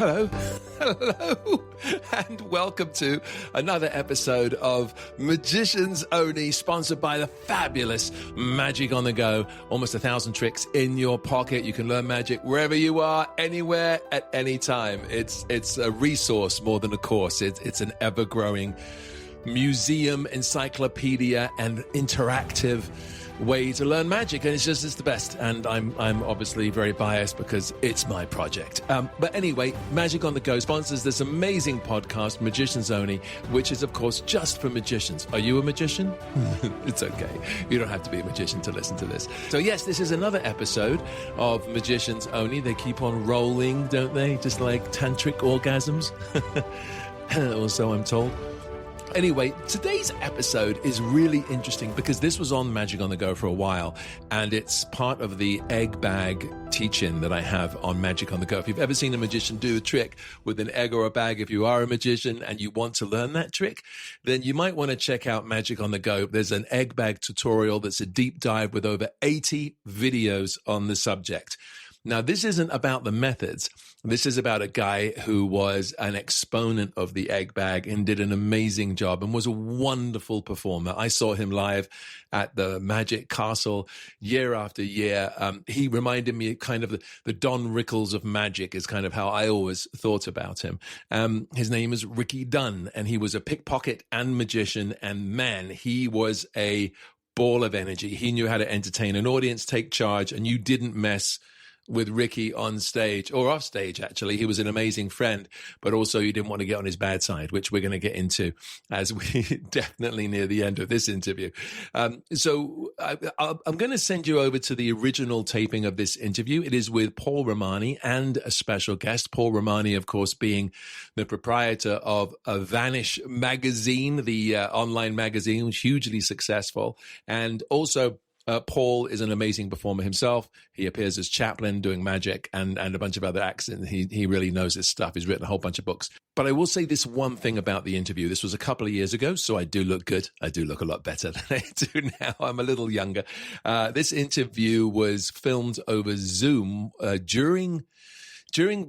Hello, hello, and welcome to another episode of Magicians Only, sponsored by the fabulous Magic on the Go. Almost 1,000 tricks in your pocket. You can learn magic wherever you are, anywhere, at any time. It's a resource more than a course. It's an ever-growing museum, encyclopedia, and interactive way to learn magic, and it's the best. And I'm obviously very biased because it's my project. But anyway, Magic on the Go sponsors this amazing podcast, Magicians Only, which is of course just for magicians. Are you a magician? It's okay. You don't have to be a magician to listen to this. So yes, this is another episode of Magicians Only. They keep on rolling, don't they? Just like tantric orgasms. Or so I'm told. Anyway, today's episode is really interesting because this was on Magic on the Go for a while, and it's part of the egg bag teach-in that I have on Magic on the Go. If you've ever seen a magician do a trick with an egg or a bag, if you are a magician and you want to learn that trick, then you might want to check out Magic on the Go. There's an egg bag tutorial that's a deep dive with over 80 videos on the subject. Now, this isn't about the methods. This is about a guy who was an exponent of the egg bag and did an amazing job and was a wonderful performer. I saw him live at the Magic Castle year after year. He reminded me kind of the Don Rickles of Magic is kind of how I always thought about him. His name is Ricki Dunn, and he was a pickpocket and magician. And man, he was a ball of energy. He knew how to entertain an audience, take charge, and you didn't mess with Ricki on stage or off stage. Actually, he was an amazing friend, but also you didn't want to get on his bad side, which we're going to get into as we definitely near the end of this interview. So I'm going to send you over to the original taping of this interview. It is with Paul Romhany and a special guest. Paul Romhany, of course, being the proprietor of Vanish magazine, the online magazine, which is hugely successful, and also Paul is an amazing performer himself. He appears as Chaplin doing magic and a bunch of other acts, and he really knows his stuff. He's written a whole bunch of books. But I will say this one thing about the interview. This was a couple of years ago, so I do look good. I do look a lot better than I do now. I'm a little younger. This interview was filmed over Zoom during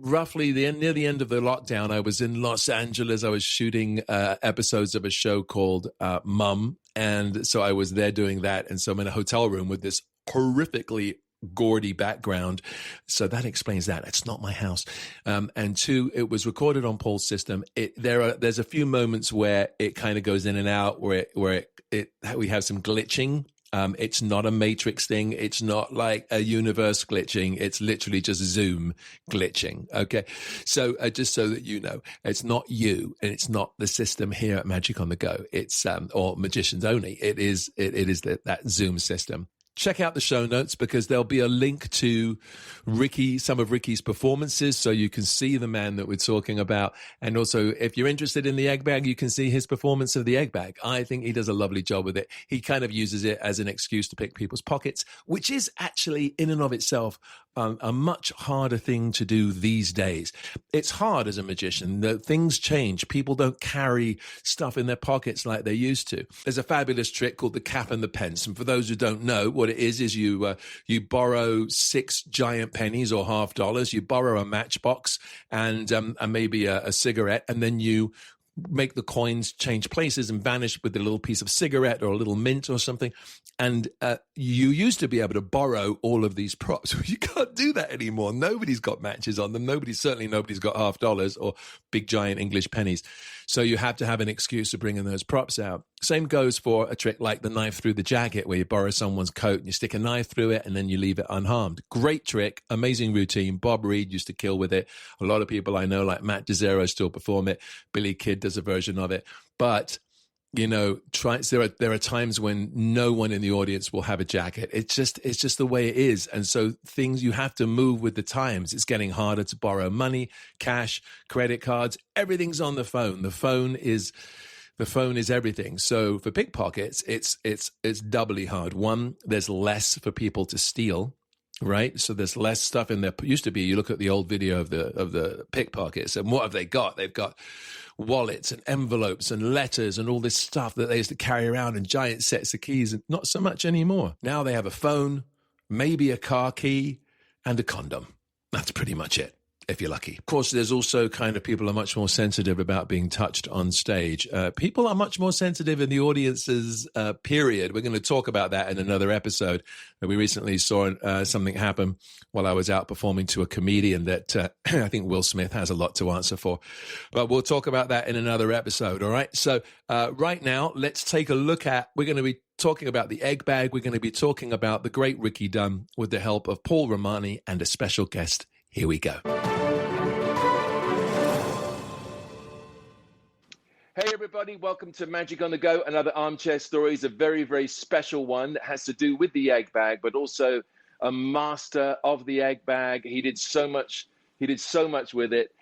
roughly near the end of the lockdown. I was in Los Angeles. I was shooting episodes of a show called Mum. And so I was there doing that. And so I'm in a hotel room with this horrifically gaudy background. So that explains that. It's not my house. And two, it was recorded on Paul's system. There's a few moments where it kind of goes in and out, where we have some glitching. It's not a matrix thing. It's not like a universe glitching. It's literally just Zoom glitching. Okay. So just so that you know, it's not you and it's not the system here at Magic on the Go. It's, or Magicians Only. It is that Zoom system. Check out the show notes because there'll be a link to some of Ricki's performances, so you can see the man that we're talking about. And also, if you're interested in the egg bag, you can see his performance of the egg bag. I think he does a lovely job with it. He kind of uses it as an excuse to pick people's pockets, which is actually in and of itself a much harder thing to do these days. It's hard as a magician. Things change. People don't carry stuff in their pockets like they used to. There's a fabulous trick called the cap and the pence. And for those who don't know, what it is you borrow 6 giant pennies or $half. You borrow a matchbox and maybe a cigarette, and then you make the coins change places and vanish with a little piece of cigarette or a little mint or something. And you used to be able to borrow all of these props. You can't do that anymore. Nobody's got matches on them. Nobody's got $half or big giant English pennies. So you have to have an excuse for bringing those props out. Same goes for a trick like the knife through the jacket, where you borrow someone's coat and you stick a knife through it and then you leave it unharmed. Great trick, amazing routine. Bob Reed used to kill with it. A lot of people I know, like Matt DeZero, still perform it. Billy Kidd does a version of it. But you know, there are times when no one in the audience will have a jacket. It's just the way it is. And so you have to move with the times. It's getting harder to borrow money, cash, credit cards. Everything's on the phone. The phone is everything. So for pickpockets, it's doubly hard. One, there's less for people to steal. Right. So there's less stuff in there. Used to be, you look at the old video of the pickpockets and what have they got? They've got wallets and envelopes and letters and all this stuff that they used to carry around and giant sets of keys, and not so much anymore. Now they have a phone, maybe a car key and a condom. That's pretty much it. if you're lucky. Of course, there's also kind of people are much more sensitive about being touched on stage. People are much more sensitive in the audience's period. We're going to talk about that in another episode. We recently saw something happen while I was out performing to a comedian that I think Will Smith has a lot to answer for. But we'll talk about that in another episode, all right? So right now, let's take a look at, we're going to be talking about the egg bag. We're going to be talking about the great Ricki Dunn with the help of Paul Romhany and a special guest. Here we go. Hey everybody, welcome to Magic on the Go, another Armchair Stories, a very, very special one that has to do with the egg bag, but also a master of the egg bag. He did so much with it.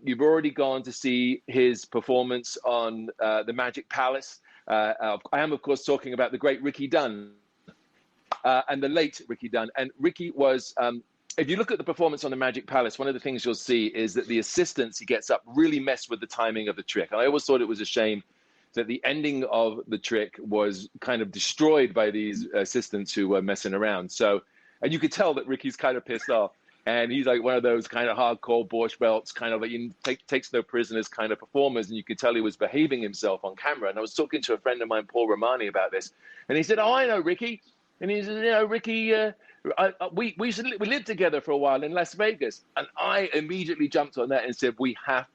You've already gone to see his performance on the Magic Palace. I am, of course, talking about the great Ricki Dunn and the late Ricki Dunn. And Ricki was... if you look at the performance on the Magic Palace, one of the things you'll see is that the assistants he gets up really mess with the timing of the trick. And I always thought it was a shame that the ending of the trick was kind of destroyed by these assistants who were messing around. So, and you could tell that Ricki's kind of pissed off. And he's like one of those kind of hardcore Borscht belts, kind of like takes no prisoners kind of performers. And you could tell he was behaving himself on camera. And I was talking to a friend of mine, Paul Romhany, about this. And he said, "Oh, I know Ricki." And he said, "You know, Ricki, we lived together for a while in Las Vegas." And I immediately jumped on that and said, we have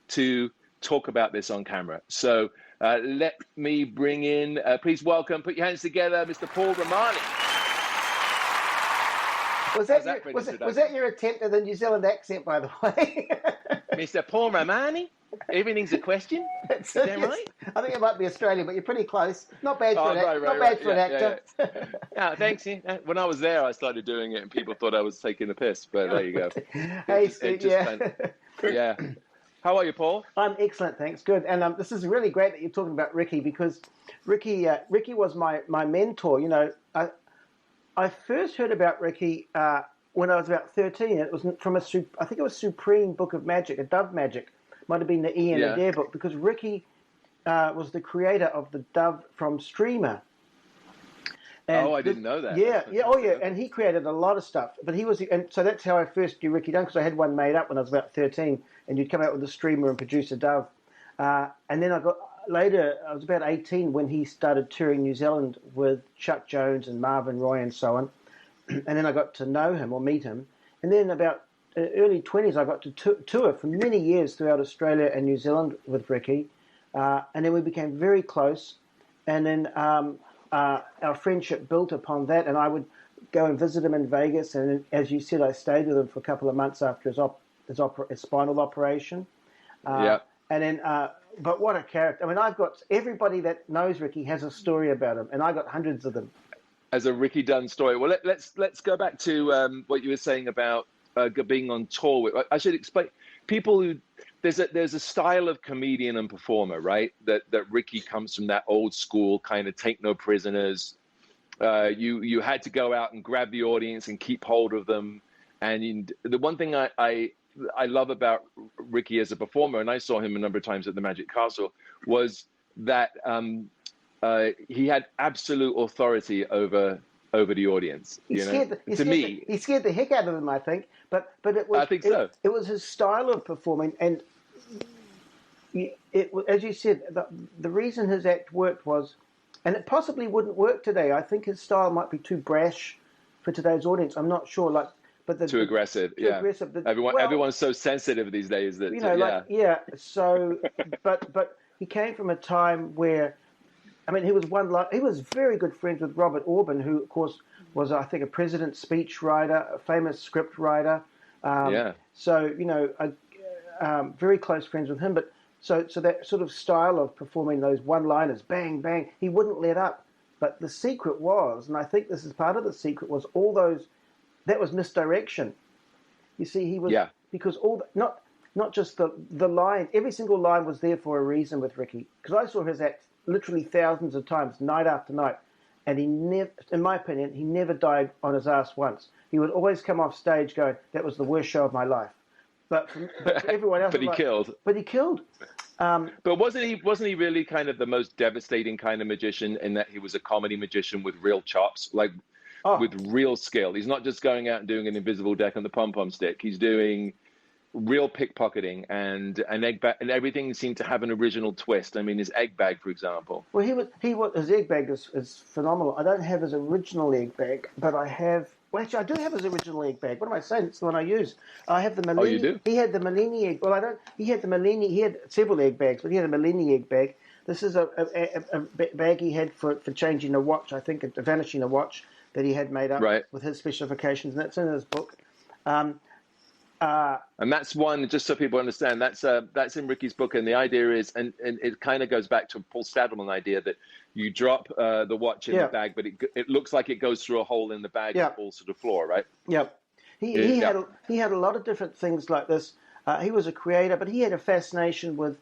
to talk about this on camera. So let me bring in, please welcome, put your hands together, Mr. Paul Romhany. Was that your attempt at the New Zealand accent, by the way? Mr. Paul Romhany? Everything's a question? Is that right? I think it might be Australian, but you're pretty close. Not bad for an actor. Yeah, thanks. When I was there, I started doing it, and people thought I was taking the piss. But there you go. Hey, Steve, yeah. How are you, Paul? I'm excellent, thanks. Good. And this is really great that you're talking about Ricki, because Ricki was my mentor. You know, I first heard about Ricki when I was about 13. It was from I think it was Supreme Book of Magic, a Dove Magic. Might have been the Ian Adair book, because Ricki was the creator of the Dove from Streamer. And I didn't know that. Yeah. And he created a lot of stuff. But and so that's how I first knew Ricki Dunn, because I had one made up when I was about 13, and you'd come out with a streamer and produce a Dove. And then I was about 18 when he started touring New Zealand with Chuck Jones and Marvin Roy and so on. And then I got to know him or meet him. And then about early 20s, I got to tour for many years throughout Australia and New Zealand with Ricki. And then we became very close. And then our friendship built upon that. And I would go and visit him in Vegas. And as you said, I stayed with him for a couple of months after his spinal operation. And then, but what a character. I mean, I've got everybody that knows Ricki has a story about him. And I got hundreds of them. As a Ricki Dunn story. Well, let's go back to what you were saying about being on tour with. I should explain people who there's a style of comedian and performer, right? That Ricki comes from, that old school kind of take no prisoners. You had to go out and grab the audience and keep hold of them. And the one thing I love about Ricki as a performer, and I saw him a number of times at the Magic Castle, was that he had absolute authority over the audience. He scared the heck out of them, I think. But it was, I think so. It was his style of performing, and it as you said, the reason his act worked was, and it possibly wouldn't work today. I think his style might be too brash for today's audience. I'm not sure. Too aggressive. Aggressive. Everyone's so sensitive these days that So, but he came from a time where, I mean, he was very good friends with Robert Orban, who, of course, was, I think, a president's speech writer, a famous script writer. So, very close friends with him. But so that sort of style of performing those one-liners, bang, bang, he wouldn't let up. But the secret was, and I think this is part of the secret, was all those, that was misdirection. You see, he was, because not just the line, every single line was there for a reason with Ricki. Because I saw his act literally thousands of times, night after night. And he never, in my opinion, he never died on his ass once. He would always come off stage going, "That was the worst show of my life." But for everyone else, but he killed. But he killed. But wasn't he really kind of the most devastating kind of magician, in that he was a comedy magician with real chops, with real skill? He's not just going out and doing an invisible deck on the pom-pom stick. He's doing real pickpocketing and an egg bag, and everything seemed to have an original twist. I mean, his egg bag, for example. Well, his egg bag is phenomenal. I don't have his original egg bag, but I have. Well, actually, I do have his original egg bag. What am I saying? It's the one I use. I have the Malini. Oh, you do? He had the Malini egg. Well, I don't. He had the Malini. He had several egg bags, but he had a Malini egg bag. This is a bag he had for changing a watch. I think vanishing a watch that he had made up with his specifications, and that's in his book. And that's one, just so people understand, that's in Ricky's book, and the idea is, and it kind of goes back to Paul Stadelman idea that you drop the watch in the bag, but it looks like it goes through a hole in the bag and falls to the floor, right? Yep. He had a lot of different things like this. He was a creator, but he had a fascination with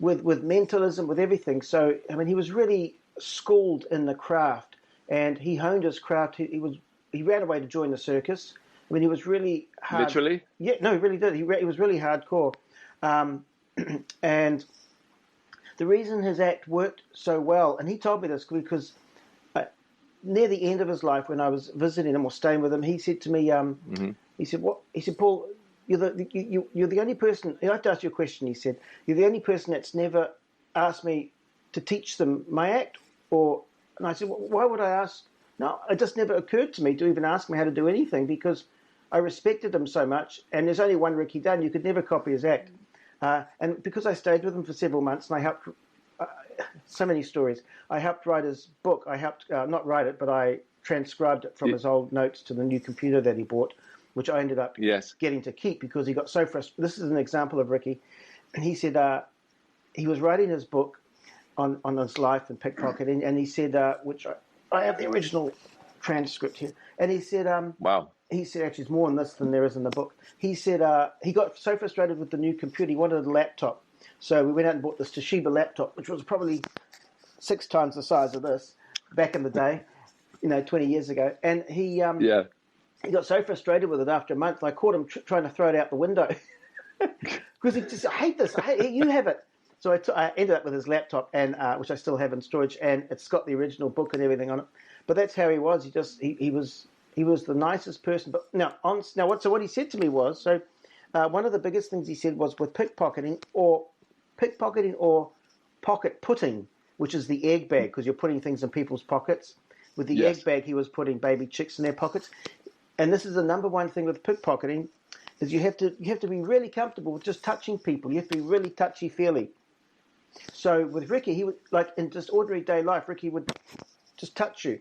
mentalism, with everything. So I mean, he was really schooled in the craft, and he honed his craft. He ran away to join the circus. I mean, he was really hard. Literally? Yeah, no, he really did. He was really hardcore. And the reason his act worked so well, and he told me this because near the end of his life, when I was visiting him or staying with him, he said to me, he said, "What?" He said, "Paul, you're the only person." I have to ask you a question. He said, "You're the only person that's never asked me to teach them my act." And I said, "Why would I ask?" No, it just never occurred to me to even ask him how to do anything because I respected him so much. And there's only one Ricki Dunn. You could never copy his act. And because I stayed with him for several months and I helped, so many stories, I helped write his book. I helped, not write it, but I transcribed it from his old notes to the new computer that he bought, which I ended up getting to keep because he got so frustrated. This is an example of Ricki. And he said he was writing his book on his life and pickpocketing. And he said, which I have the original transcript here. And he said, wow. He said, actually, it's more in this than there is in the book. He said he got so frustrated with the new computer, he wanted a laptop. So we went out and bought this Toshiba laptop, which was probably 6 times the size of this back in the day, 20 years ago. And he got so frustrated with it after a month, I caught him trying to throw it out the window. Because he just, I hate this. You have it. So I ended up with his laptop, and which I still have in storage, and it's got the original book and everything on it. But that's how he was. He was the nicest person. But what he said to me was, one of the biggest things he said was with pickpocketing or pocket putting, which is the egg bag, because you're putting things in people's pockets. With the egg bag, he was putting baby chicks in their pockets. And this is the number one thing with pickpocketing, is you have to be really comfortable with just touching people. You have to be really touchy-feely. So with Ricki, he would, like in just ordinary day life, Ricki would just touch you,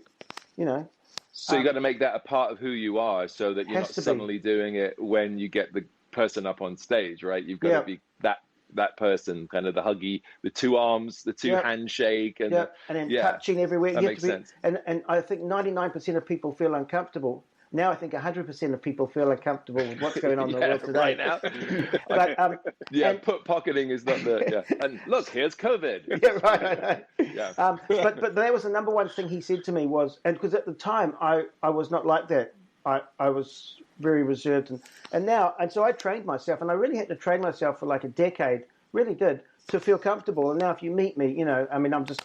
So you got to make that a part of who you are, so that you're not suddenly doing it when you get the person up on stage, right? You've got to be that person, kind of the huggy, the 2 arms, the 2 handshake, and then touching everywhere. That makes sense. And I think 99% of people feel uncomfortable. Now I think 100% of people feel uncomfortable with what's going on in the world today. Right now. But pocketing is not the And look, here's COVID. Yeah, right. Yeah. But that was the number one thing he said to me was, and because at the time I was not like that. I was very reserved, and so I trained myself, and I really had to train myself for like a decade. Really did. To feel comfortable. And now if you meet me, I mean, I'm just,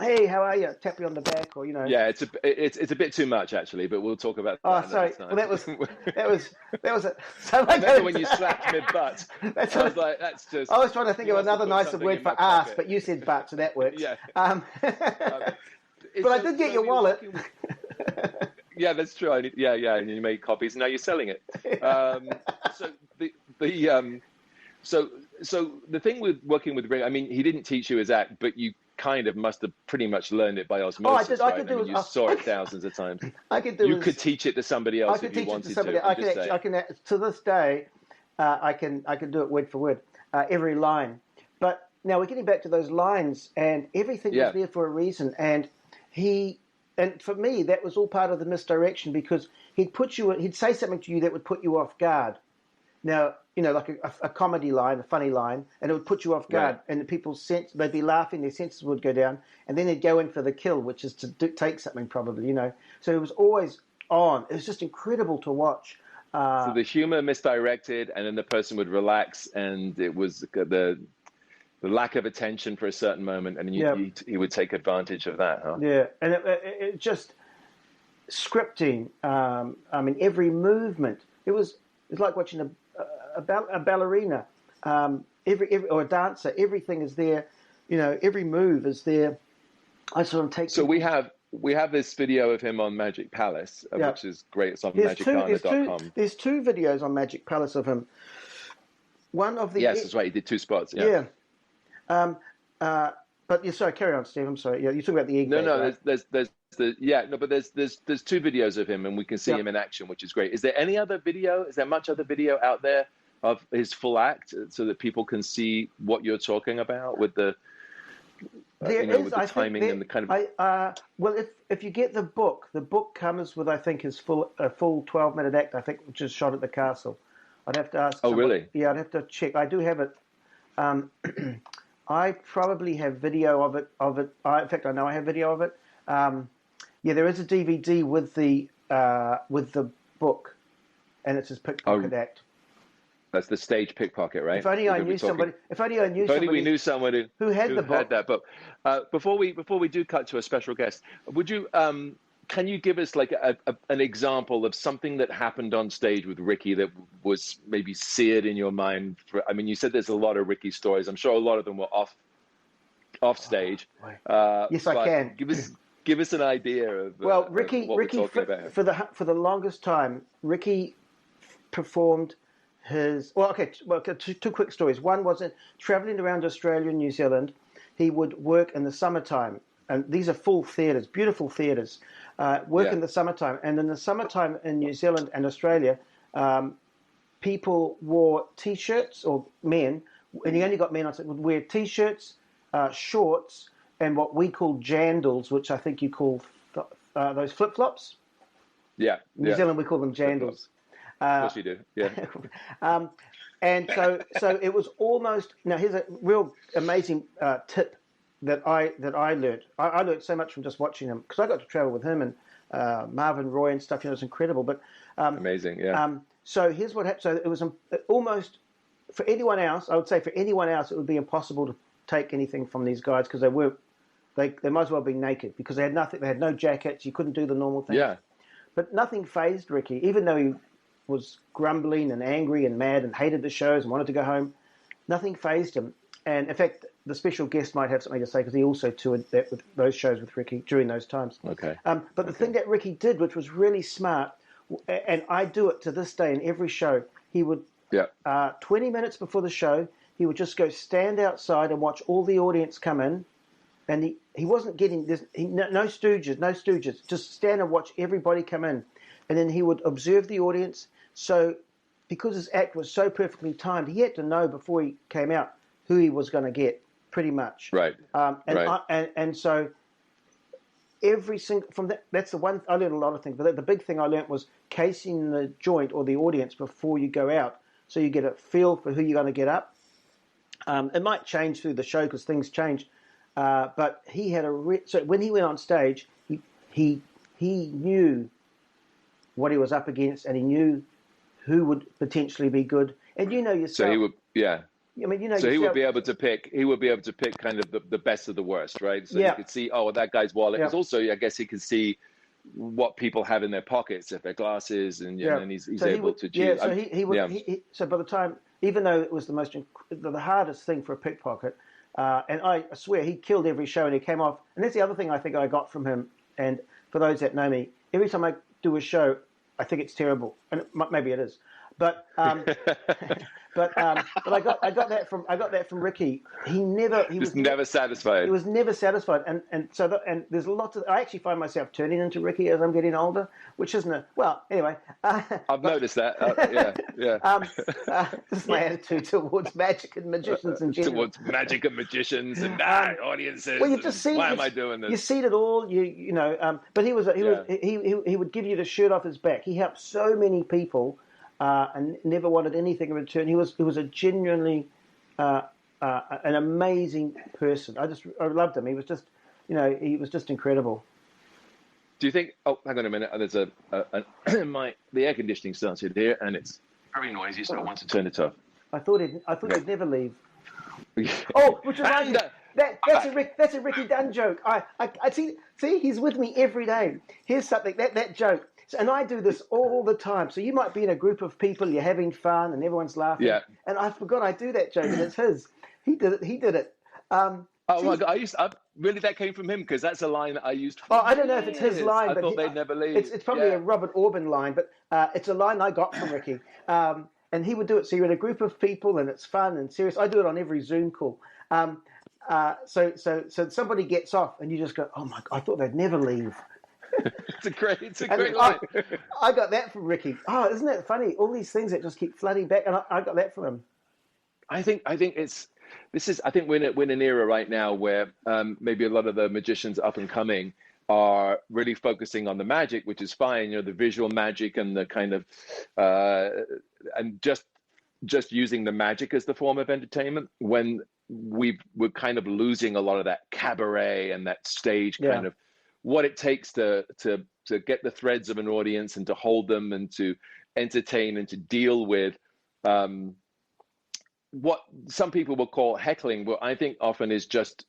hey, how are you? Tap you on the back, or Yeah, it's a bit too much actually, but we'll talk about that. Oh, sorry. Well, that was it. So I remember when you slapped mid butt. I was like, that's just. I was trying to think of another nicer word for ass, but you said butt, so that works. Yeah. But I did get your wallet. Yeah, that's true. And you made copies, and now you're selling it. So the thing with working with Rick, I mean, he didn't teach you his act, but you kind of must have pretty much learned it by osmosis. I could do it. You saw it thousands of times. You could teach it to somebody else if you wanted to. I can to this day, I can do it word for word, every line. But now we're getting back to those lines, and everything was there for a reason. And for me, that was all part of the misdirection, because he'd say something to you that would put you off guard. Now, like a comedy line, a funny line, and it would put you off guard, and people's they'd be laughing, their senses would go down, and then they'd go in for the kill, which is to take something probably, So it was always on. It was just incredible to watch. So the humor misdirected, and then the person would relax, and it was the lack of attention for a certain moment, and he would take advantage of that. Huh? Yeah, and it just scripting. I mean, every movement. It's like watching a ballerina, or a dancer. Everything is there. Every move is there. I sort of take. So we have this video of him on Magic Palace, which is great. It's on magicana.com. There's two videos on Magic Palace of him. One of the that's right. He did 2 spots. Yeah. But sorry, carry on, Steve. I'm sorry. Yeah, you talk about the egg. No. Right? There's 2 videos of him, and we can see him in action, which is great. Is there any other video? Is there much other video out there of his full act, so that people can see what you're talking about with the with the timing and the kind of. Well, if you get the book comes with, I think, his full 12-minute act. I think, which is shot at the castle. I'd have to ask. Oh, really? Yeah, I'd have to check. I do have it. I probably have video of it. In fact, I know I have video of it. There is a DVD with the book, and it's his pickpocket act. That's the stage pickpocket, right? If only I knew somebody. If only I knew somebody. If only we knew someone who had that book. Before we do cut to a special guest, would you? Can you give us like an example of something that happened on stage with Ricki that was maybe seared in your mind? You said there's a lot of Ricki stories. I'm sure a lot of them were off stage. Yes, I can. Give us an idea of Ricki for the longest time, Ricki performed his. Two quick stories. One was traveling around Australia and New Zealand. He would work in the summertime. And these are full theatres, beautiful theatres, in the summertime. And in the summertime in New Zealand and Australia, people wore T-shirts, or men, and you only got men on set, would wear T-shirts, shorts, and what we call jandals, which I think you call those flip-flops. Yeah. In New Zealand, we call them jandals. Of course you do, yeah. And so it was almost... Now, here's a real amazing tip that I learned. I learned so much from just watching him, because I got to travel with him and Marvin Roy and stuff. It was incredible. But amazing, yeah. So here's what happened. So it was almost for anyone else. I would say for anyone else, it would be impossible to take anything from these guys, because they might as well be naked, because they had nothing. They had no jackets. You couldn't do the normal thing. Yeah. But nothing fazed Ricki, even though he was grumbling and angry and mad and hated the shows and wanted to go home. Nothing fazed him. And in fact, the special guest might have something to say, because he also toured with those shows with Ricki during those times. Okay. But the thing that Ricki did, which was really smart, and I do it to this day in every show, he would, 20 minutes before the show, he would just go stand outside and watch all the audience come in. And he wasn't getting this, no stooges, just stand and watch everybody come in. And then he would observe the audience. So because his act was so perfectly timed, he had to know before he came out who he was going to get, pretty much. Right. And so every single that's the one I learned a lot of things. But the big thing I learned was casing the joint or the audience before you go out, so you get a feel for who you're going to get up. It might change through the show because things change, but he had so when he went on stage, he knew what he was up against, and he knew who would potentially be good. And you know yourself. So he would, yeah. I mean, you know. So he would be able to pick. He would be able to pick kind of the best of the worst, right? So you could see, that guy's wallet. Because also, I guess he can see what people have in their pockets, if they're glasses, and and he's able to choose. Yeah. So he would. So by the time, even though it was the hardest thing for a pickpocket, and I swear he killed every show, and he came off. And that's the other thing I think I got from him. And for those that know me, every time I do a show, I think it's terrible, and maybe it is, but but I got that from Ricki. He was never satisfied. He was never satisfied, and so there's lots of. I actually find myself turning into Ricki as I'm getting older, which isn't anyway. I've noticed that. This is my attitude towards magic and magicians in general. Towards magic and magicians and audiences. Well, you just see. Why am I doing this? You see it all. You know. But he would give you the shirt off his back. He helped so many people. And never wanted anything in return. He was a genuinely an amazing person. I loved him. He was just, he was just incredible. Do you think? Oh, hang on a minute. There's the air conditioning started here, and it's very noisy. So I want to turn it off. I thought he'd never leave. Oh, which reminds me. That's a Ricki Dunn joke. I see. He's with me every day. Here's something that joke. And I do this all the time. So you might be in a group of people, you're having fun, and everyone's laughing. Yeah. And I forgot I do that joke, and it's his. He did it. My God! Really, that came from him, because that's a line that I used. I don't know if it's his line, but thought they'd never leave. It's probably a Robert Orban line, but it's a line I got from Ricki. And he would do it. So you're in a group of people, and it's fun and serious. I do it on every Zoom call. So somebody gets off, and you just go, "Oh my God! I thought they'd never leave." It's a great line. I got that from Ricki. Oh, isn't that funny? All these things that just keep flooding back, and I got that from him. I think we're in an era right now where maybe a lot of the magicians up and coming are really focusing on the magic, which is fine, the visual magic and the kind of and just using the magic as the form of entertainment, when we're kind of losing a lot of that cabaret and that stage kind of what it takes to get the threads of an audience and to hold them and to entertain and to deal with what some people will call heckling, but I think often is just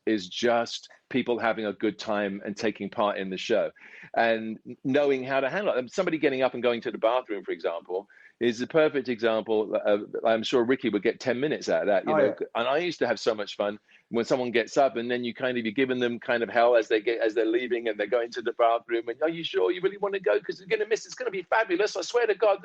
people having a good time and taking part in the show and knowing how to handle it. Somebody getting up and going to the bathroom, for example, is a perfect example. I'm sure Ricki would get 10 minutes out of that. You know, and I used to have so much fun when someone gets up and then you're giving them kind of hell as they're leaving and they're going to the bathroom. And are you sure you really want to go? Because they're going to miss. It's going to be fabulous. I swear to God,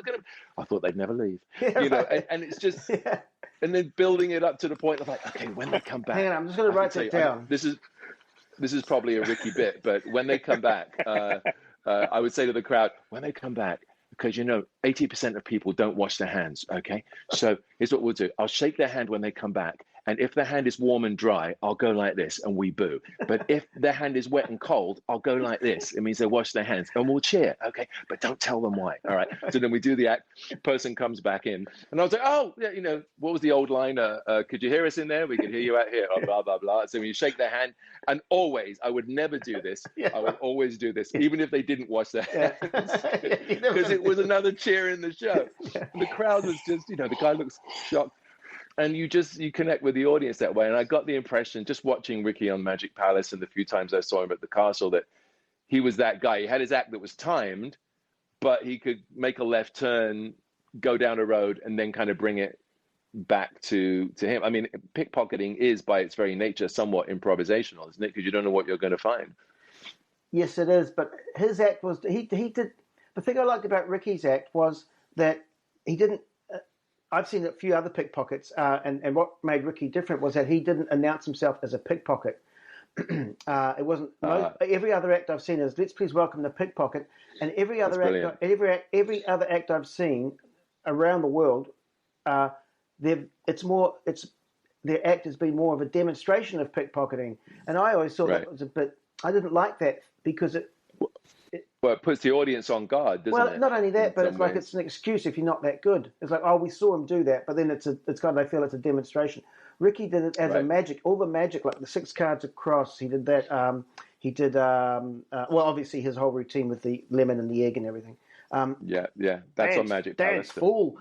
I thought they'd never leave. And it's just. Yeah. And then building it up to the point of like, okay, when they come back. Hang on, I'm just going to write that down. This is probably a Ricki bit, but when they come back, I would say to the crowd, when they come back, because 80% of people don't wash their hands, okay? So here's what we'll do. I'll shake their hand when they come back. And if their hand is warm and dry, I'll go like this and we boo. But if their hand is wet and cold, I'll go like this. It means they wash their hands and we'll cheer, okay? But don't tell them why, all right? So then we do the act, person comes back in. And I was like, oh, yeah, what was the old line? Could you hear us in there? We could hear you out here, blah, blah, blah. So when you shake their hand, and always, I would never do this. I would always do this, even if they didn't wash their hands. Because it was another cheer in the show. And the crowd was just, the guy looks shocked. And you connect with the audience that way. And I got the impression, just watching Ricki on Magic Palace and the few times I saw him at the castle, that he was that guy. He had his act that was timed, but he could make a left turn, go down a road, and then kind of bring it back to him. I mean, pickpocketing is, by its very nature, somewhat improvisational, isn't it? Because you don't know what you're going to find. Yes, it is. But his act was, he did, the thing I liked about Ricki's act was that he didn't, I've seen a few other pickpockets, and what made Ricki different was that he didn't announce himself as a pickpocket. It wasn't. Every other act I've seen is "Let's please welcome the pickpocket," and every other act I've seen around the world, their act has been more of a demonstration of pickpocketing, and I always thought that was a bit. I didn't like that because it puts the audience on guard, doesn't it? Well, not only that, but it's like it's an excuse if you're not that good. It's like, oh, we saw him do that, but then it's kind of, I feel it's a demonstration. Ricki did it as a magic, all the magic, like the 6 cards across. He did that. Obviously his whole routine with the lemon and the egg and everything. That's on Magic Palace. Dance fool.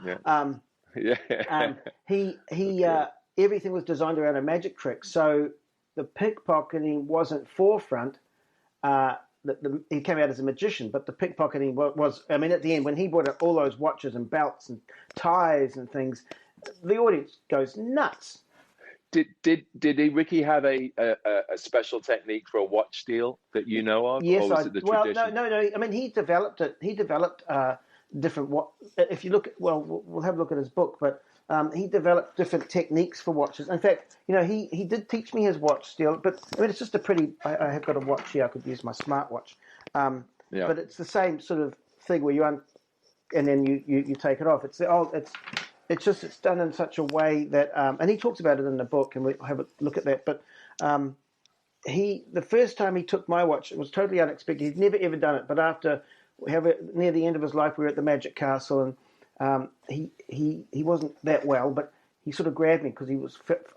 Everything was designed around a magic trick, so the pickpocketing wasn't forefront. He came out as a magician, but the pickpocketing was, I mean, at the end, when he brought out all those watches and belts and ties and things, the audience goes nuts. Did Ricki have a special technique for a watch steal that you know of? Yes, or was it the tradition? No. I mean, he developed it. He developed different. If you look at, we'll have a look at his book, but he developed different techniques for watches. In fact, he did teach me his watch steal. But I mean, it's just a pretty. I have got a watch here. I could use my smartwatch. But it's the same sort of thing where and then you take it off. It's done in such a way that, and he talks about it in the book, and we'll have a look at that. But the first time he took my watch, it was totally unexpected. He'd never ever done it. But after near the end of his life, we were at the Magic Castle, and he wasn't that well, but he sort of grabbed me because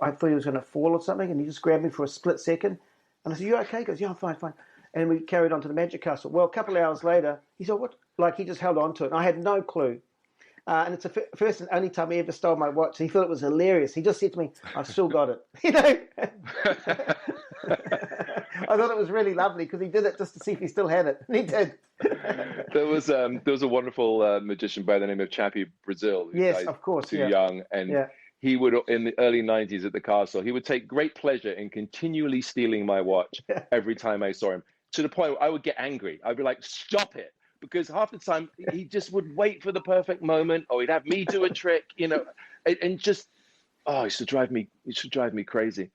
I thought he was going to fall or something, and he just grabbed me for a split second. And I said, "You okay?" He goes, "Yeah, I'm fine." And we carried on to the Magic Castle. Well, a couple of hours later, he said, "What?" Like he just held on to it. And I had no clue. And it's the first and only time he ever stole my watch. He thought it was hilarious. He just said to me, "I've still got it." You know. I thought it was really lovely because he did it just to see if he still had it, and he did. There was a wonderful magician by the name of Chappie Brazil. Who Yes, died of course. too young, and he would, in the early 90s at the castle, he would take great pleasure in continually stealing my watch every time I saw him, to the point where I would get angry. I'd be like, "Stop it." Because half the time he just would wait for the perfect moment, or he'd have me do a trick, you know, and just, it used to drive me crazy.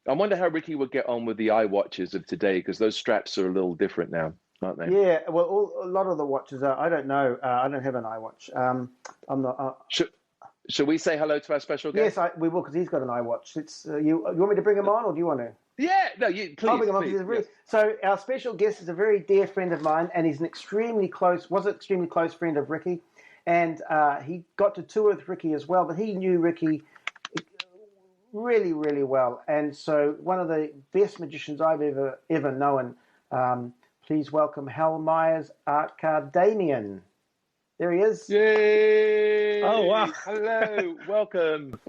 I wonder how Ricki would get on with the iWatches of today, because those straps are a little different now, aren't they? Yeah, well, a lot of the watches are. I don't know. I don't have an iWatch. I'm not. Should we say hello to our special guest? Yes, we will, because he's got an iWatch. It's you want me to bring him on, or do you want to? Yeah, no, please. I'll bring him on. Yes. So our special guest is a very dear friend of mine, and he's an extremely close friend of Ricki, and he got to tour with Ricki as well. But he knew Ricki really, really well, and so one of the best magicians I've ever known. Please welcome Hal Meyers, Art Damien. There he is. Yay! Oh, wow. Hello, welcome.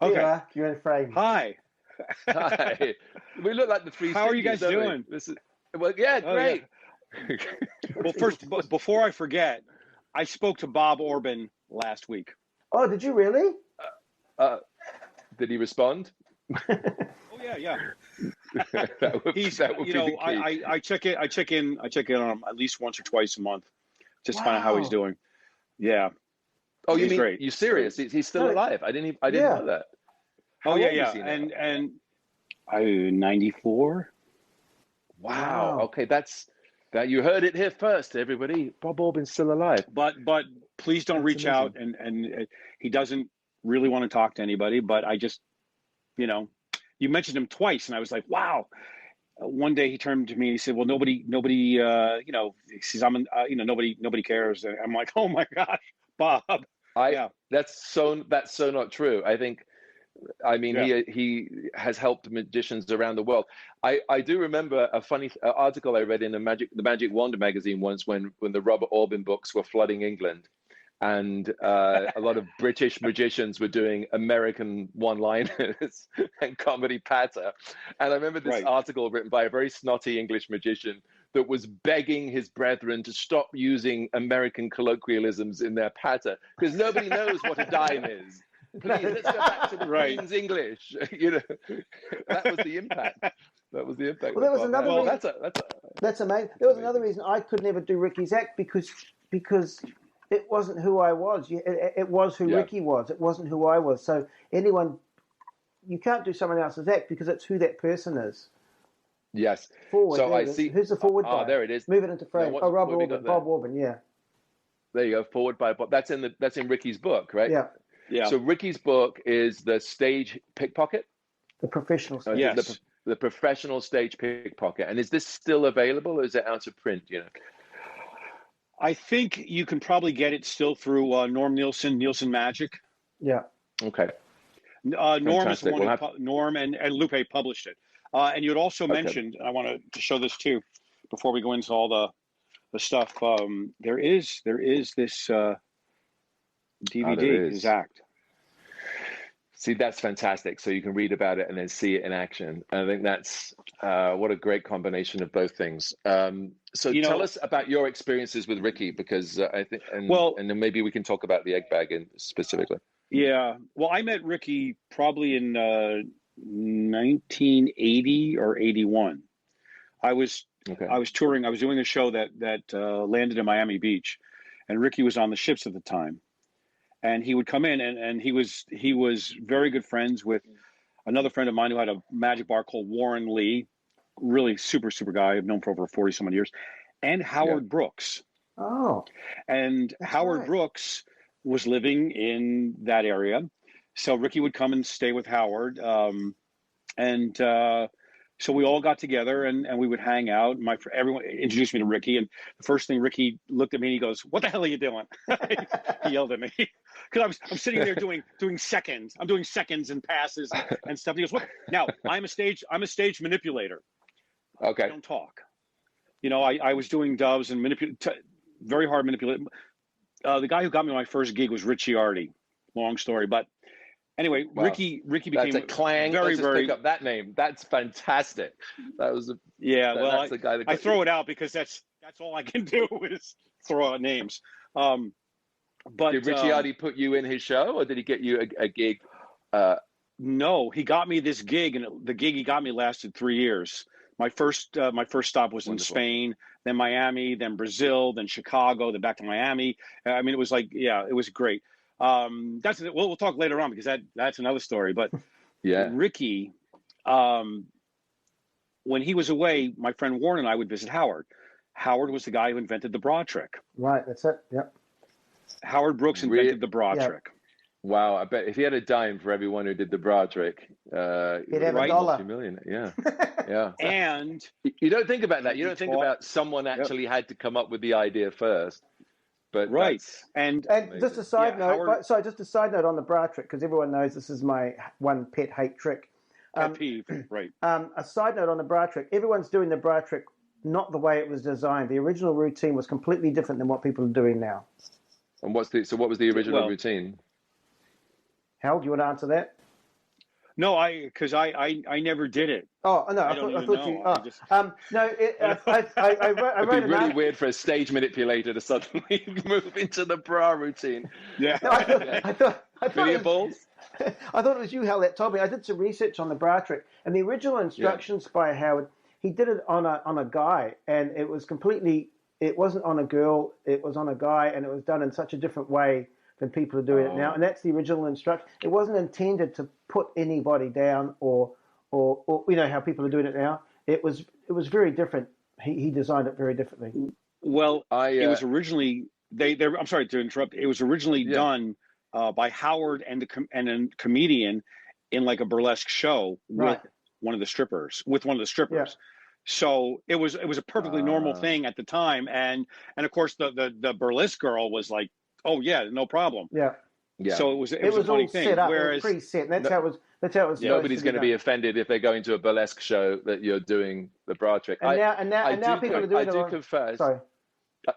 Okay. You're in frame. Hi. Hi. We look like the three. How are you guys doing? Well, yeah, great. Yeah. Well, first, before I forget, I spoke to Bob Orban last week. Oh, did you really? Did he respond? Oh yeah. that would He's, be the key. I check in on him at least once or twice a month, just find out how he's doing. Yeah. Oh, he's great. You serious? He's still alive? I didn't know that. How old is he now? And 94. Wow. Okay, that you heard it here first, everybody. Bob Orban's still alive. But please don't reach out, and he doesn't really want to talk to anybody. But I just, you mentioned him twice, and I was like, wow. One day he turned to me and he said, "Well, nobody, he says, nobody cares." And I'm like, "Oh my gosh, Bob." That's so not true. He has helped magicians around the world. I do remember a funny article I read in the Magic Wand magazine once when the Robert Orban books were flooding England, and a lot of British magicians were doing American one-liners and comedy patter. And I remember this article written by a very snotty English magician that was begging his brethren to stop using American colloquialisms in their patter, because nobody knows what a dime is. Please, let's go back to the Queen's English. That was the impact. Well, there was another reason. That's amazing. There was another reason I could never do Ricki's act, because it wasn't who I was. It was who Ricki was. It wasn't who I was. So you can't do someone else's act because it's who that person is. Yes. Forward. So I see. Who's the forward guy? There it is. Move it into frame. No, Bob Orban. Yeah. There you go. Forward by Bob. That's in Ricki's book, right? Yeah. Yeah. So Ricki's book is the stage pickpocket. The professional stage. Yes. The professional stage pickpocket. And is this still available, or is it out of print? I think you can probably get it still through Norm Nielsen Magic. Yeah. Okay. Norm and Lupe published it. And you had also mentioned, and I wanted to show this too, before we go into all the stuff. There is this DVD, his act. See, that's fantastic. So you can read about it and then see it in action. And I think that's what a great combination of both things. So tell us about your experiences with Ricki, because I think, and then maybe we can talk about the egg bag specifically. Yeah. Well, I met Ricki probably in 1980 or 81. I was touring. I was doing a show that landed in Miami Beach, and Ricki was on the ships at the time. And he would come in, and he was very good friends with another friend of mine who had a magic bar called Warren Lee, really super guy I've known for over 40-some years, and Howard Brooks. Oh. And Howard Brooks was living in that area. So Ricki would come and stay with Howard. So we all got together and we would hang out. Everyone introduced me to Ricki, and the first thing Ricki looked at me and he goes, "What the hell are you doing?" He yelled at me because I'm sitting there doing seconds. I'm doing seconds and passes and stuff. He goes, "What?" Now I'm a stage manipulator. Okay. I don't talk. I was doing doves and very hard manipulate. the guy who got me my first gig was Ricciardi. Long story, but anyway, wow. Ricky became that's a clang. very, Let's just very pick up that name. That's fantastic. That was that's the guy that I throw it out because that's all I can do is throw out names. But did Ricciardi put you in his show, or did he get you a gig? No, he got me this gig, and the gig he got me lasted 3 years. My first stop was in Spain, then Miami, then Brazil, then Chicago, then back to Miami. I mean, it was like, it was great. We'll talk later on because that's another story. But Ricky, when he was away, my friend Warren and I would visit Howard. Howard was the guy who invented the bra trick. Right, that's it. Yep. Howard Brooks invented the bra trick. Wow, I bet if he had a dime for everyone who did the bra trick, he'd have $1. Million. Yeah. And you don't think about that. You don't think about someone actually had to come up with the idea first. But and just a side note. Just a side note on the bra trick, because everyone knows this is my one pet hate trick. Pet peeve, right? A side note on the bra trick. Everyone's doing the bra trick not the way it was designed. The original routine was completely different than what people are doing now. And what was the original routine? Hal, do you want to answer that? No, because I never did it. Oh no, I thought you. No, I wrote It'd be really weird for a stage manipulator to suddenly move into the bra routine. Yeah, no, I thought balls. I thought it was you, Hal, that told me. I did some research on the bra trick, and the original instructions by Howard, he did it on a guy, and it was completely. It wasn't on a girl. It was on a guy, and it was done in such a different way than people are doing it now, and that's the original instruction. It wasn't intended to put anybody down, or you know how people are doing it now. It was very different. He designed it very differently. Well, it was originally I'm sorry to interrupt. It was originally done by Howard and a comedian in like a burlesque show with one of the strippers. Yeah. So it was a perfectly normal thing at the time, and of course the burlesque girl was like, oh yeah, no problem. Yeah. So it was a funny thing. Set up. Whereas, it was preset, and that's how it was. Nobody's going to be offended if they go into a burlesque show that you're doing the bra trick. And now people are doing it. I do confess. Sorry.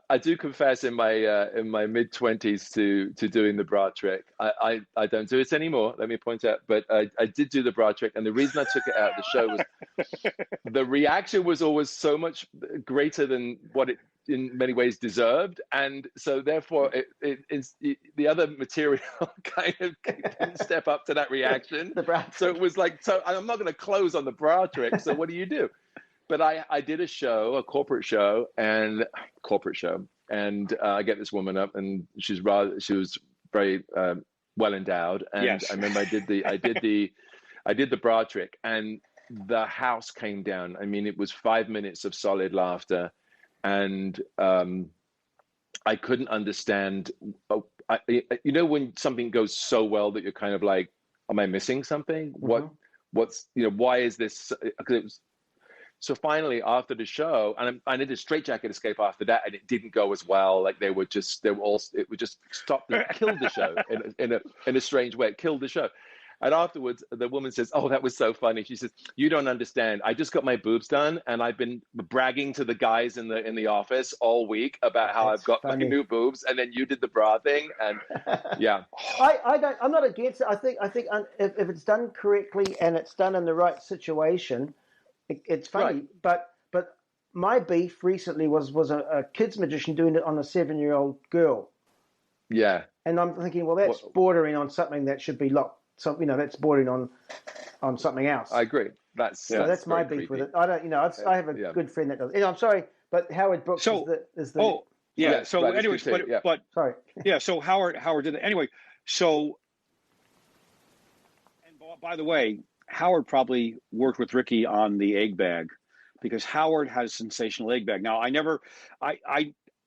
I do confess in my mid-20s to doing the bra trick. I don't do it anymore, let me point out, but I did do the bra trick, and the reason I took it out of the show was the reaction was always so much greater than what it in many ways deserved, and so therefore the other material kind of didn't step up to that reaction. So it was like, so I'm not going to close on the bra trick, so what do you do? But I did a corporate show, and I get this woman up, and she was very well endowed, and yes. I remember I did the bra trick, and the house came down. I mean, it was 5 minutes of solid laughter, and I couldn't understand. You know, when something goes so well that you're kind of like, am I missing something? Mm-hmm. What's why is this? Because it was. So finally, after the show, and I did a straitjacket escape after that, and it didn't go as well. Like it would just stop, killed the show in a strange way. It killed the show. And afterwards, the woman says, "Oh, that was so funny." She says, "You don't understand. I just got my boobs done, and I've been bragging to the guys in the office all week about how I've got my new boobs, and then you did the bra thing." And yeah, I'm not against it. I think if it's done correctly and it's done in the right situation. It's funny, but my beef recently was a kids magician doing it on a 7-year-old girl. Yeah, and I'm thinking, well, that's bordering on something that should be locked. So that's bordering on something else. I agree. That's my beef with it. I don't, I have a good friend that does. I'm sorry, but Howard Brooks is the. Oh yeah. So right, anyways, but sorry. Yeah. So Howard did it anyway. So, and by the way, Howard probably worked with Ricky on the egg bag, because Howard has sensational egg bag. Now,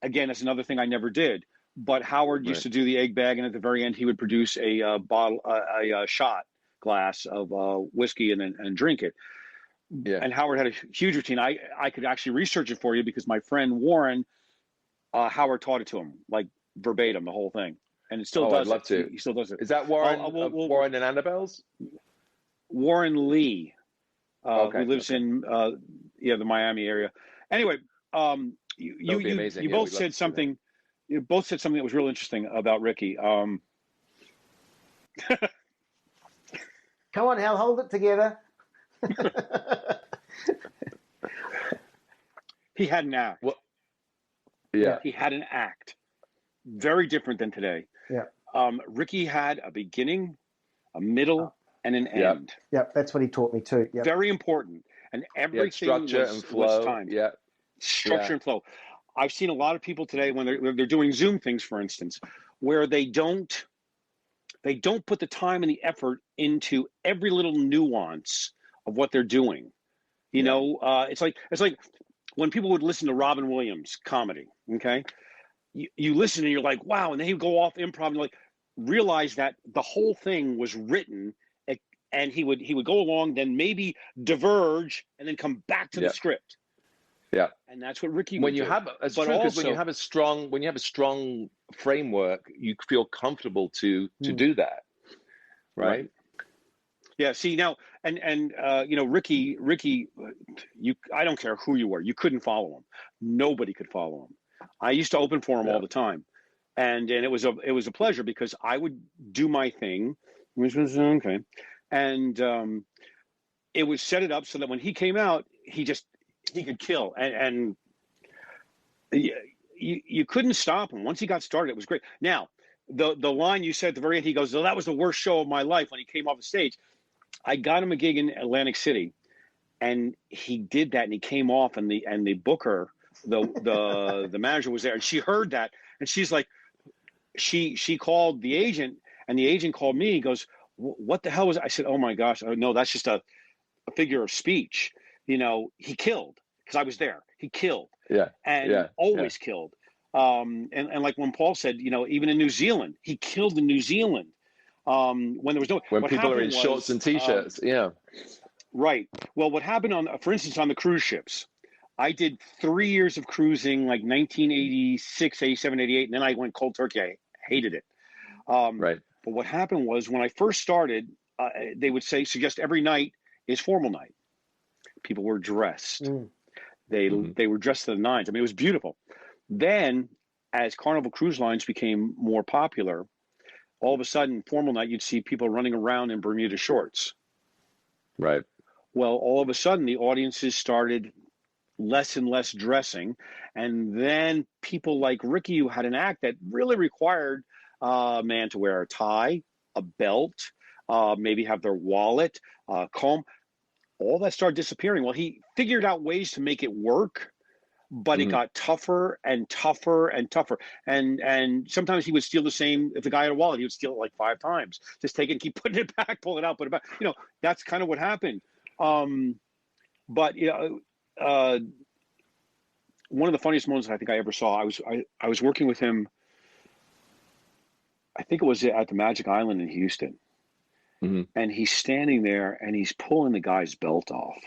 again, that's another thing I never did, but Howard used to do the egg bag, and at the very end, he would produce a shot glass of whiskey and drink it. Yeah. And Howard had a huge routine. I could actually research it for you, because my friend Warren, Howard taught it to him, like verbatim, the whole thing. And it still does. I'd love to. He still does it. Is that Warren? Warren and Annabelle's? Warren Lee, who lives in the Miami area. Anyway, you both said something. you both said something that was real interesting about Ricki. Come on, Hal, hold it together. He had an act. Well, yeah. He had an act. Very different than today. Yeah. Ricki had a beginning, a middle, and an end. Yeah, that's what he taught me too. Yep. Very important. And everything structure and flow. was timed. Yeah. Structure and flow. I've seen a lot of people today when they're doing Zoom things, for instance, where they don't put the time and the effort into every little nuance of what they're doing. You know, it's like when people would listen to Robin Williams comedy. Okay, you listen and you're like, wow, and then he'd go off improv and like realize that the whole thing was written, and he would go along, then maybe diverge, and then come back to the script. Yeah, and that's what Ricki. When you have when you have a strong framework, you feel comfortable to do that, right? Yeah. See now, and you know, Ricki, I don't care who you were, you couldn't follow him. Nobody could follow him. I used to open for him all the time, and it was a pleasure because I would do my thing, which was okay, and it was set it up so that when he came out, he could kill, and you couldn't stop him. Once he got started, it was great. Now, the line you said at the very end, he goes, "Oh, that was the worst show of my life," when he came off the stage. I got him a gig in Atlantic City, and he did that, and he came off, and the booker, the manager was there, and she heard that, and she's like, she called the agent, and the agent called me. He goes, "What the hell was?" I said, "Oh my gosh, no, that's just a figure of speech. You know, he killed," because I was there. He killed, always killed. And like when Paul said, you know, even in New Zealand, he killed in New Zealand. When there was when people are in shorts and t-shirts, right. Well, what happened for instance, on the cruise ships, I did 3 years of cruising, like 1986, 87, 88, and then I went cold turkey. I hated it. Right. But what happened was when I first started, they would suggest every night is formal night. People were dressed. They were dressed to the nines. I mean, it was beautiful. Then, as Carnival Cruise Lines became more popular, all of a sudden, formal night, you'd see people running around in Bermuda shorts. Right. Well, all of a sudden, the audiences started less and less dressing. And then people like Ricki, who had an act that really required a man to wear a tie, a belt, maybe have their wallet, comb, all that started disappearing. Well, he figured out ways to make it work, but it got tougher and tougher and tougher. And sometimes he would steal the same. If the guy had a wallet, he would steal it like 5 times. Just take it and keep putting it back, pull it out, put it back. You know, that's kind of what happened. But you know, one of the funniest moments I think I ever saw, I was working with him. I think it was at the Magic Island in Houston. And he's standing there and he's pulling the guy's belt off.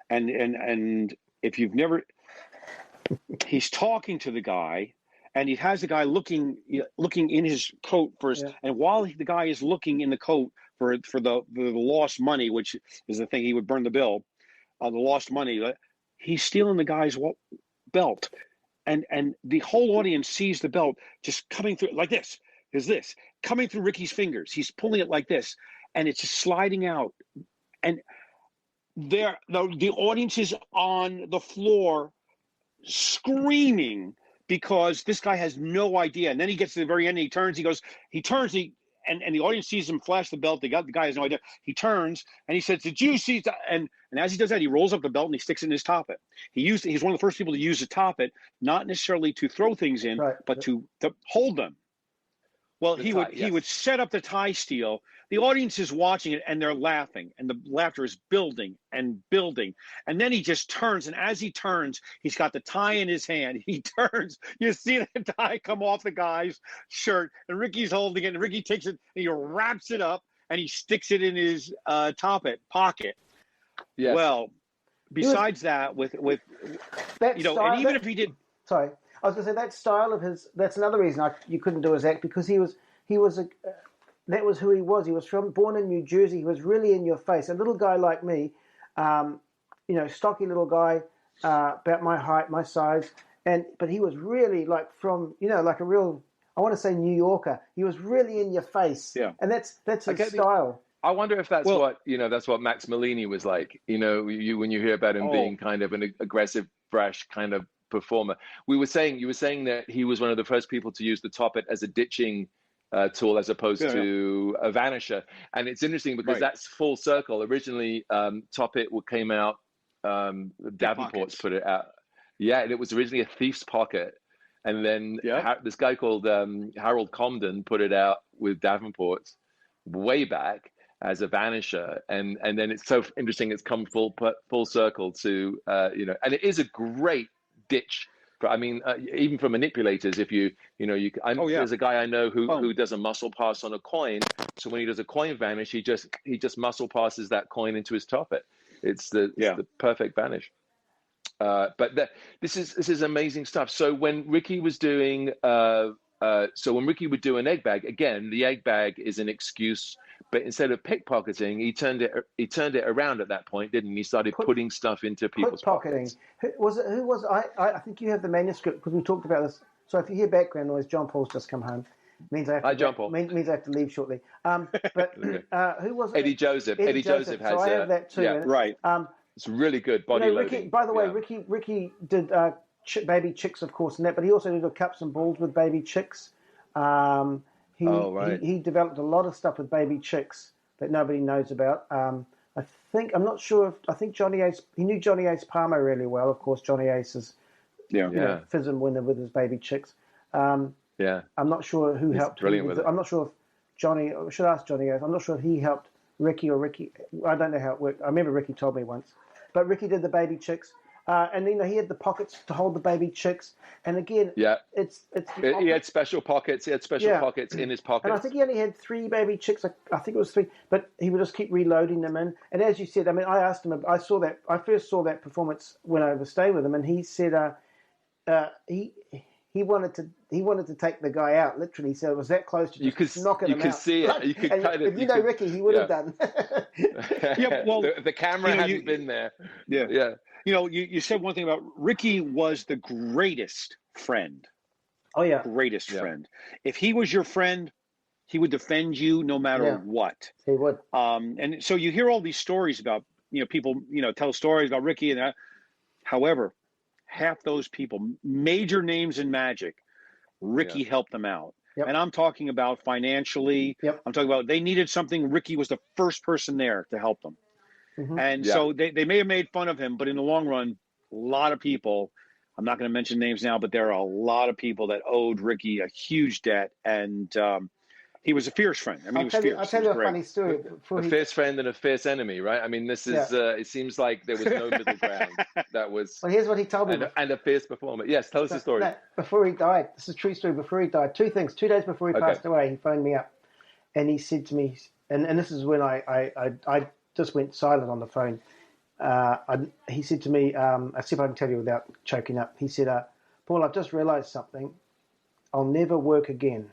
And if you've never, he's talking to the guy, and he has the guy looking in his coat first. And while the guy is looking in the coat for the lost money, which is the thing, he would burn the bill, the lost money, he's stealing the guy's belt. And the whole audience sees the belt just coming through like this. Is this coming through Ricki's fingers? He's pulling it like this, and it's just sliding out. And the audience is on the floor screaming because this guy has no idea. And then he gets to the very end, and he turns, and the audience sees him flash the belt. The guy has no idea. He turns, and he says, "Did you see that?" And as he does that, he rolls up the belt, and he sticks it in his top it. He's one of the first people to use the top it, not necessarily to throw things in, but to hold them. Well, he would set up the tie steal. The audience is watching it, and they're laughing, and the laughter is building and building. And then he just turns, and as he turns, he's got the tie in his hand. He turns. You see the tie come off the guy's shirt, and Ricki's holding it, and Ricki takes it, and he wraps it up, and he sticks it in his pocket. Yes. Well, besides that, with that, you know, style, and even if he did, sorry. I was going to say that style of his. That's another reason you couldn't do his act, because he was that was who he was. He was born in New Jersey. He was really in your face. A little guy like me, you know, stocky little guy, about my height, my size, but he was really like from, like a real, I want to say New Yorker. He was really in your face. Yeah. And that's his style. I wonder if that's that's what Max Malini was like. When you hear about him being kind of an aggressive, brash kind of performer. You were saying that he was one of the first people to use the Toppet as a ditching tool as opposed to a vanisher. And it's interesting because that's full circle. Originally, Toppet came out, Davenport's put it out. Yeah, and it was originally a thief's pocket. And then this guy called Harold Comden put it out with Davenport's way back as a vanisher, and then it's so interesting. It's come full circle to and it is a great ditch. I mean, even for manipulators, if there's a guy I know who does a muscle pass on a coin. So when he does a coin vanish, he just muscle passes that coin into his Toppet. It's the perfect vanish. But this is amazing stuff. So when Ricki was doing, when Ricki would do an egg bag, again, the egg bag is an excuse, but instead of pickpocketing, he turned it around at that point, didn't he? He started putting stuff into people's pockets. Who was I think you have the manuscript because we talked about this. So if you hear background noise, John Paul's just come home. Means I have to leave shortly. But who was it? Eddie Joseph. Eddie Joseph has. So I have that too. Yeah, right. It's really good body loading. By the way, Ricki did baby chicks, of course, in that, but he also did the cups and balls with baby chicks. He developed a lot of stuff with baby chicks that nobody knows about. I think Johnny Ace. He knew Johnny Ace Palmer really well. Of course, Johnny Ace is FISM winner with his baby chicks. I'm not sure who helped. I'm not sure if Johnny. I should ask Johnny Ace. I'm not sure if he helped Ricki or Ricki. I don't know how it worked. I remember Ricki told me once, but Ricki did the baby chicks. And he had the pockets to hold the baby chicks. And again, he had special pockets. He had special pockets in his pockets. And I think he only had 3 baby chicks. I think it was 3, but he would just keep reloading them in. And as you said, I mean, I asked him. I first saw that performance when I was staying with him, and he said he wanted to take the guy out. Literally, so it was that close to just knocking him out. You could see it. You could kind of. If you know Ricki, he would have done. Well, the camera hadn't been there. Yeah. You said one thing about Ricki was the greatest friend. Oh yeah, greatest friend. If he was your friend, he would defend you no matter what. He would. And so you hear all these stories about people tell stories about Ricki and that. However, half those people, major names in Magic, Ricki helped them out. Yep. And I'm talking about financially. Yep. I'm talking about they needed something. Ricki was the first person there to help them. Mm-hmm. And so they may have made fun of him, but in the long run, a lot of people, I'm not going to mention names now, but there are a lot of people that owed Ricki a huge debt. And he was a fierce friend. I mean, I'll tell you a funny story. A fierce friend and a fierce enemy, right? I mean, this is, it seems like there was no middle ground. That was. Well, here's what he told me. And a fierce performer. Yes, tell us the story. No, before he died, this is a true story. Before he died, 2 things. 2 days before he passed away, he phoned me up. And he said to me, and this is when I just went silent on the phone. He said to me, I see if I can tell you without choking up. He said, Paul, I've just realized something. I'll never work again.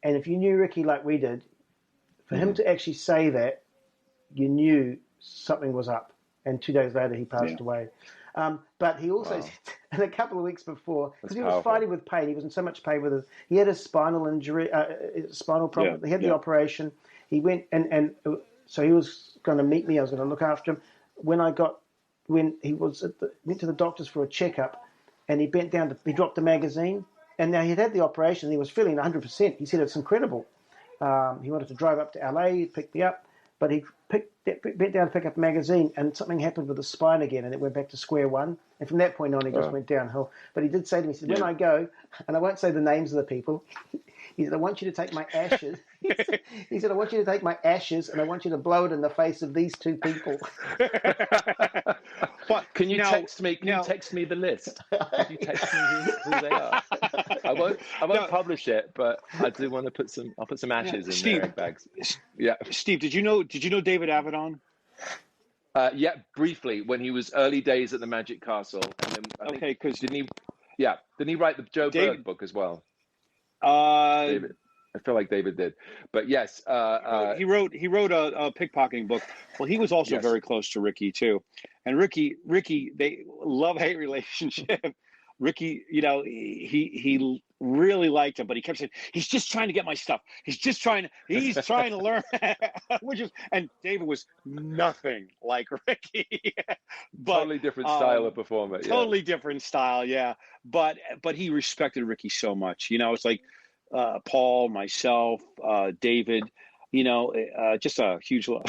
And if you knew Ricki like we did, for him to actually say that, you knew something was up. And 2 days later, he passed away. But he also said, and a couple of weeks before, because he was fighting with pain, he was in so much pain with he had a spinal injury, spinal problem. He had the operation. He went and so he was going to meet me. I was going to look after him. When he went to the doctors for a checkup, and he bent down he dropped the magazine. And now he'd had the operation. And he was feeling 100%. He said it's incredible. He wanted to drive up to LA, pick me up, but he bent down to pick up a magazine, and something happened with the spine again, and it went back to square one. And from that point on, he just went downhill. But he did say to me, he said, when I go, and I won't say the names of the people, he said, I want you to take my ashes. He said, I want you to take my ashes, and I want you to blow it in the face of these 2 people. Can you text me? Can you text me the list? Can you text me who they are? I won't publish it, but I do want to put some. I'll put some ashes in their egg bags. Yeah. Steve, did you know David Avedon? Yeah, briefly when he was early days at the Magic Castle. And then, didn't he write the Joe Berg book as well? David. I feel like David did, but yes, he wrote a pickpocketing book. Well, he was also very close to Ricki too, and Ricki, they love-hate relationship. Ricki, he really liked him, but he kept saying, he's just trying to get my stuff. He's trying to learn, and David was nothing like Ricki. But, totally different style of performer. Totally different style, yeah. But he respected Ricki so much. It's like Paul, myself, David, just a huge love.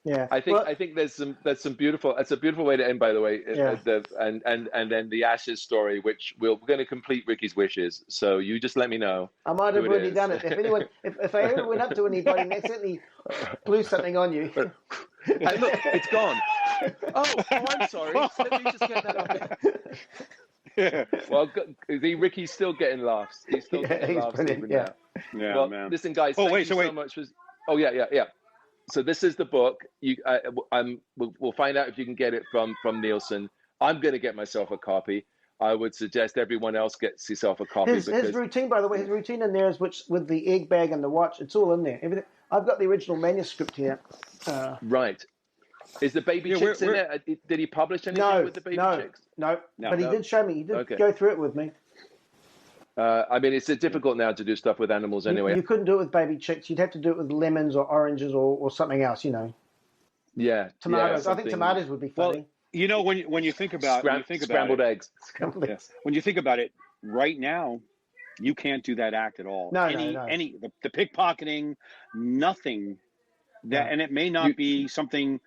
Yeah, I think there's some beautiful. It's a beautiful way to end, by the way. Yeah. And then the Ashes story, which we're going to complete Ricki's wishes. So you just let me know. I might have already done it. If I ever went up to anybody and accidentally blew something on you. Hey, look, it's gone. Oh, I'm sorry. Let me just get that up. Yeah. Well, Ricki's still getting laughs. He's still getting laughs even now. Yeah, well, man. Listen, guys. Thank you so much. Oh, yeah. So this is the book. We'll find out if you can get it from Nielsen. I'm going to get myself a copy. I would suggest everyone else gets yourself a copy. His routine, by the way, his routine in there is with the egg bag and the watch. It's all in there. Everything. I've got the original manuscript here. Right. Is the baby chicks in there? Did he publish anything with the baby chicks? No. But he did show me. He did go through it with me. It's difficult now to do stuff with animals anyway. You couldn't do it with baby chicks. You'd have to do it with lemons or oranges or something else, Yeah. Tomatoes. I think tomatoes would be funny. Well, when you think about scrambled eggs. When you think about it, right now, you can't do that act at all. No. The pickpocketing, nothing. And it may not be something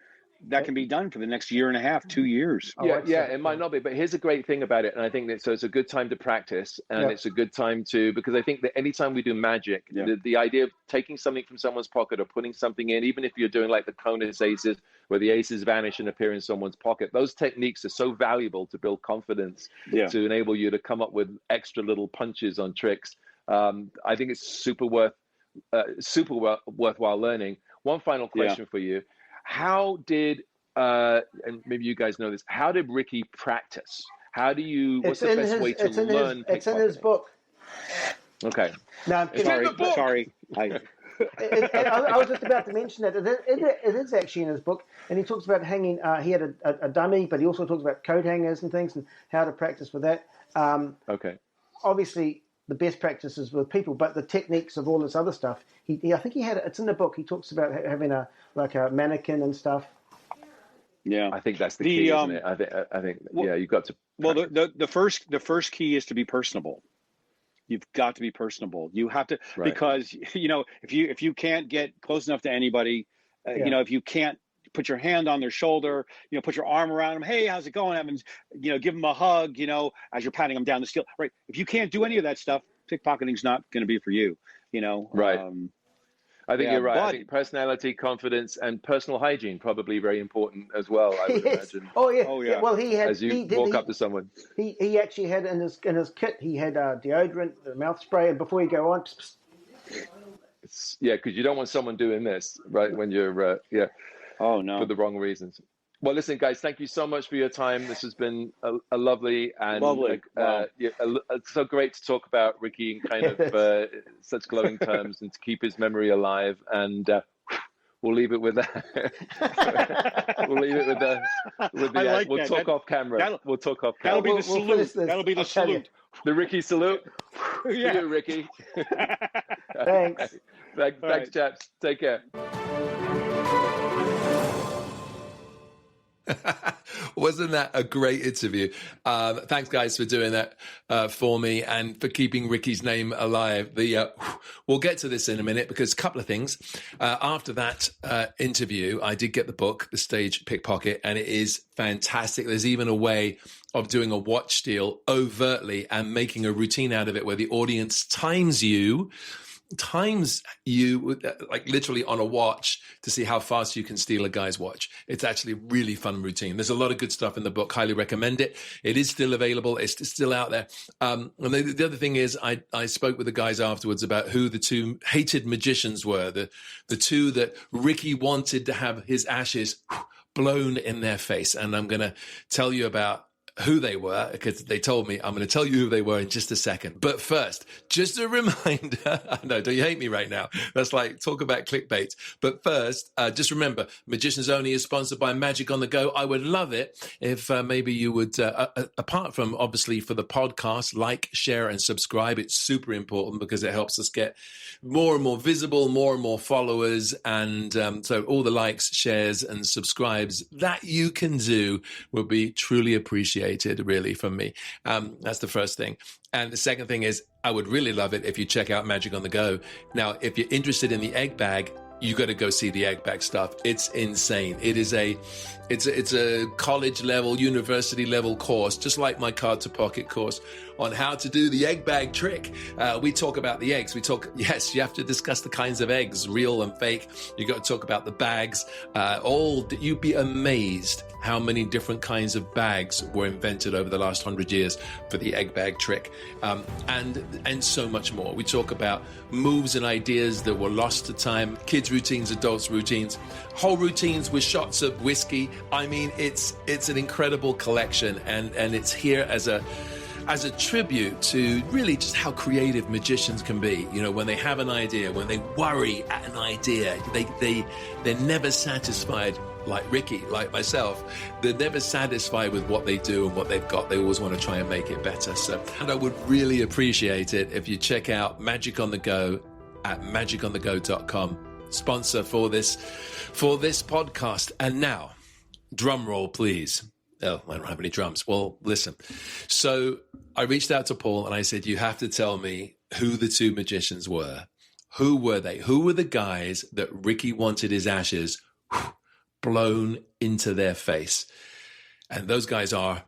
that can be done for the next year and a half, 2 years. It might not be, but here's a great thing about it, and I think that it's a good time to practice, and it's a good time because I think that anytime we do magic, the idea of taking something from someone's pocket or putting something in, even if you're doing like the Conus aces, where the aces vanish and appear in someone's pocket, those techniques are so valuable to build confidence, to enable you to come up with extra little punches on tricks. I think it's super worthwhile learning. One final question for you. How did, and maybe you guys know this, how did Ricki practice? What's the best way to learn? It's in his book. Okay. No, sorry. I was just about to mention that. It is actually in his book, and he talks about hanging. He had a dummy, but he also talks about coat hangers and things and how to practice with that. Okay. Obviously, the best practices with people, but the techniques of all this other stuff. I think he had it's in the book. He talks about having a mannequin and stuff. Yeah, I think that's the key, isn't it? I think you've got to. Well, the first key is to be personable. You've got to be personable. You have to because if you can't get close enough to anybody, if you can't put your hand on their shoulder, put your arm around them. Hey, how's it going? Give them a hug, as you're patting them down the steel. Right. If you can't do any of that stuff, pickpocketing's not going to be for you, Right. I think you're right. I think personality, confidence, and personal hygiene probably very important as well. I would imagine. Oh yeah. Well, he had. As you walk up to someone, he actually had in his kit. He had deodorant, the mouth spray, and before you go on. Because you don't want someone doing this right when you're Oh no, for the wrong reasons. Well, listen, guys, thank you so much for your time. This has been a lovely and so great to talk about Ricki in kind of such glowing terms and to keep his memory alive. And we'll leave it with that. We'll leave it with the. We'll talk off camera. We'll talk off camera. That'll be the salute. That'll be the salute. The Ricki salute. For you, Ricki. Thanks. Thanks, chaps. Take care. Wasn't that a great interview? Thanks, guys, for doing that for me and for keeping Ricki's name alive. We'll get to this in a minute because a couple of things. After that interview, I did get the book, The Stage Pickpocket, and it is fantastic. There's even a way of doing a watch steal overtly and making a routine out of it where the audience times you like literally on a watch to see how fast you can steal a guy's watch. It's actually a really fun routine. There's a lot of good stuff in the book. Highly recommend it. It is still available. It's still out there. And the other thing is I spoke with the guys afterwards about who the two hated magicians were, the two that Ricki wanted to have his ashes blown in their face. And I'm going to tell you about who they were, because they told me. I'm going to tell you who they were in just a second. But first, just a reminder. I know, don't you hate me right now? That's like, talk about clickbait. But first, just remember, Magicians Only is sponsored by Magic on the Go. I would love it if maybe you would, apart from obviously for the podcast, like, share, and subscribe. It's super important because it helps us get more and more visible, more and more followers. And so all the likes, shares, and subscribes that you can do will be truly appreciated, really, from me. That's the first thing. And the second thing is, I would really love it if you check out Magic on the Go. Now, if you're interested in the egg bag, you got to go see the egg bag stuff. It's insane. It's a college level, university level course, just like my card to pocket course on how to do the egg bag trick. We talk about the eggs. Yes, you have to discuss the kinds of eggs, real and fake. You got to talk about the bags. You'd be amazed how many different kinds of bags were invented over the last 100 years for the egg bag trick, and so much more. We talk about moves and ideas that were lost to time, kids' routines, adults' routines, whole routines with shots of whiskey. I mean, it's an incredible collection, and it's here as a tribute to really just how creative magicians can be. You know, when they have an idea, when they worry at an idea, they're never satisfied. Like Ricki, like myself, they're never satisfied with what they do and what they've got. They always want to try and make it better. So, and I would really appreciate it if you check out Magic on the Go at magiconthego.com, sponsor for this podcast. And now, drum roll, please. Oh, I don't have any drums. Well, listen. So I reached out to Paul and I said, you have to tell me who the two magicians were. Who were they? Who were the guys that Ricki wanted his ashes blown into their face? And those guys are